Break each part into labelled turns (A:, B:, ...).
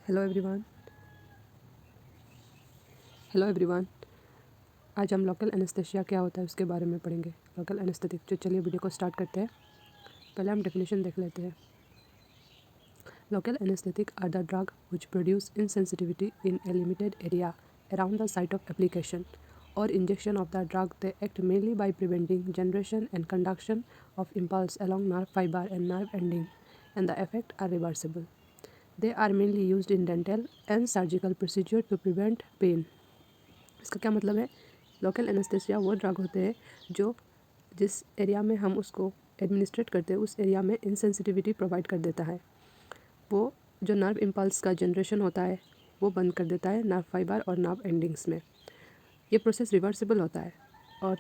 A: Hello everyone. Hello everyone. आज हम local anaesthesia क्या होता है उसके बारे में पढ़ेंगे। Local anaesthetic. तो चलिए वीडियो को स्टार्ट करते हैं। पहले हम डेफिनेशन देख लेते हैं। Local anaesthetic are the drug which produce insensitivity in a limited area around the site of application or injection of the drug. They act mainly by preventing generation and conduction of impulse along nerve fiber and nerve ending, and the effect are reversible. They are mainly used in dental and surgical procedure to prevent pain. इसका क्या मतलब है? Local anaesthesia वो drug होते हैं जो जिस area में हम उसको एडमिनिस्ट्रेट करते हैं उस एरिया में इंसेंसिटिविटी प्रोवाइड कर देता है। वो जो नर्व इम्पल्स का जनरेशन होता है वो बंद कर देता है नर्व फाइबर और नर्व एंडिंग्स में। ये प्रोसेस रिवर्सिबल होता है। और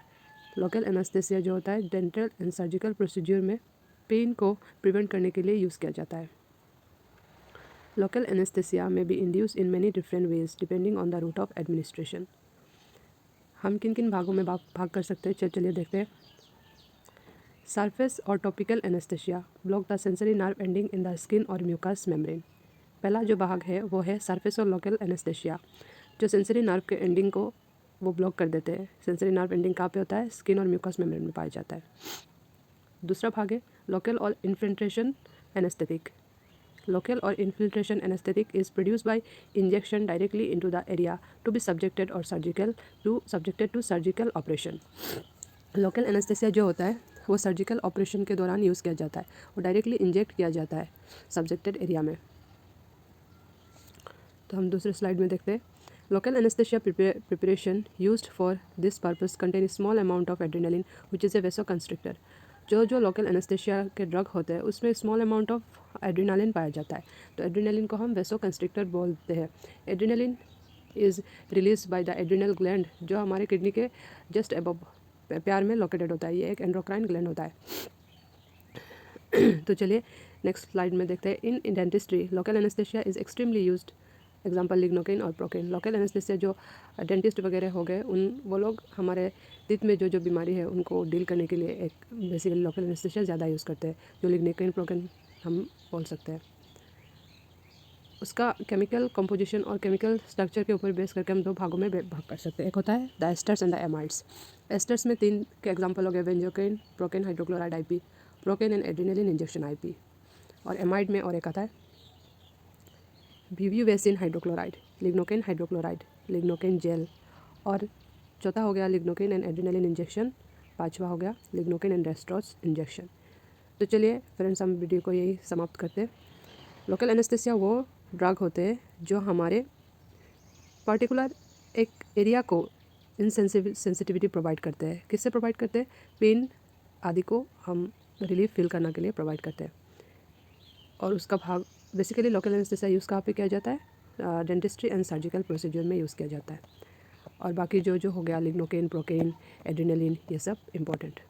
A: लोकल एनेस्थेसिया जो होता है डेंटल एंड सर्जिकल प्रोसीजर में पेन को प्रिवेंट करने के लिए यूज़ किया जाता है। लोकल एनेस्थेसिया में be induced in many different ways depending on the route of administration. हम किन किन भागों में भाग कर सकते हैं चलिए देखते हैं। सरफेस और topical anaesthesia block the sensory nerve ending in the skin और म्यूकस मेम्ब्रेन। पहला जो भाग है वो है सरफेस और लोकल एनेस्थेसिया जो सेंसरी नर्व के एंडिंग को वो ब्लॉक कर देते हैं। सेंसरी नर्व एंडिंग कहाँ पे होता है? स्किन और म्यूकस मेम्ब्रेन में पाया जाता है। दूसरा भाग है लोकल और infiltration anaesthetic. Local or infiltration anesthetic is produced by injection directly into the area to be subjected to surgical operation. Local anesthesia जो होता है वो सर्जिकल ऑपरेशन के दौरान यूज़ किया जाता है। वो डायरेक्टली इंजेक्ट किया जाता है सब्जेक्टेड एरिया में। तो हम दूसरे स्लाइड में देखते हैं। Local anaesthesia preparation used for this purpose contain small amount of adrenaline which is a vasoconstrictor. जो लोकल एनेस्थेसिया के ड्रग होते हैं उसमें स्मॉल अमाउंट ऑफ एड्रेनालिन पाया जाता है। तो एड्रेनालिन को हम वेसोकंस्ट्रिक्टर बोलते हैं। Adrenaline is release by the adrenal gland जो हमारे किडनी के जस्ट अबव प्यार में लोकेटेड होता है। ये एक एंडोक्राइन ग्लैंड होता है। तो चलिए नेक्स्ट स्लाइड में देखते हैं। इन dentistry local anaesthesia is extremely used. Example lignocaine और प्रोकेन। लोकल एनेस्थेसिया जो डेंटिस्ट वगैरह हो गए वो लोग हमारे दांत में जो बीमारी है उनको डील करने के लिए एक बेसिकली लोकल एनेस्थेसिया ज़्यादा यूज़ करते हैं। जो लिग्नोकेन प्रोकेन हम बोल सकते हैं। उसका केमिकल कंपोजिशन और केमिकल स्ट्रक्चर के ऊपर बेस करके हम दो भागों में भाग कर सकते हैं। एक होता है the esters and the amides. Esters में 3 के एग्जाम्पल हो गए benzocaine, procaine hydrochloride IP, procaine and adrenaline injection IP। और एमाइड में और एक आता है वीव्यूवेसिन hydrochloride, lignocaine hydrochloride, lignocaine gel. और चौथा हो गया लिग्नोकेन एंड एड्रेनालिन इंजेक्शन। पांचवा हो गया लिग्नोकेन एंड डेस्ट्रोज इंजेक्शन। तो चलिए फ्रेंड्स हम वीडियो को यही समाप्त करते हैं। लोकल एनेस्थेसिया वो ड्रग होते हैं जो हमारे पर्टिकुलर एक एरिया को सेंसिटिविटी प्रोवाइड करते हैं। किससे प्रोवाइड करते हैं? पेन आदि को हम रिलीफ फील करने के लिए प्रोवाइड करते हैं। और उसका भाग बेसिकली लोकल एनेस्थेसिया यूज़ कहाँ पे किया जाता है? डेंटिस्ट्री एंड सर्जिकल प्रोसीजर में यूज़ किया जाता है। और बाकी जो हो गया लिग्नोकेन, प्रोकेन, एड्रेनालिन, ये सब इम्पोर्टेंट।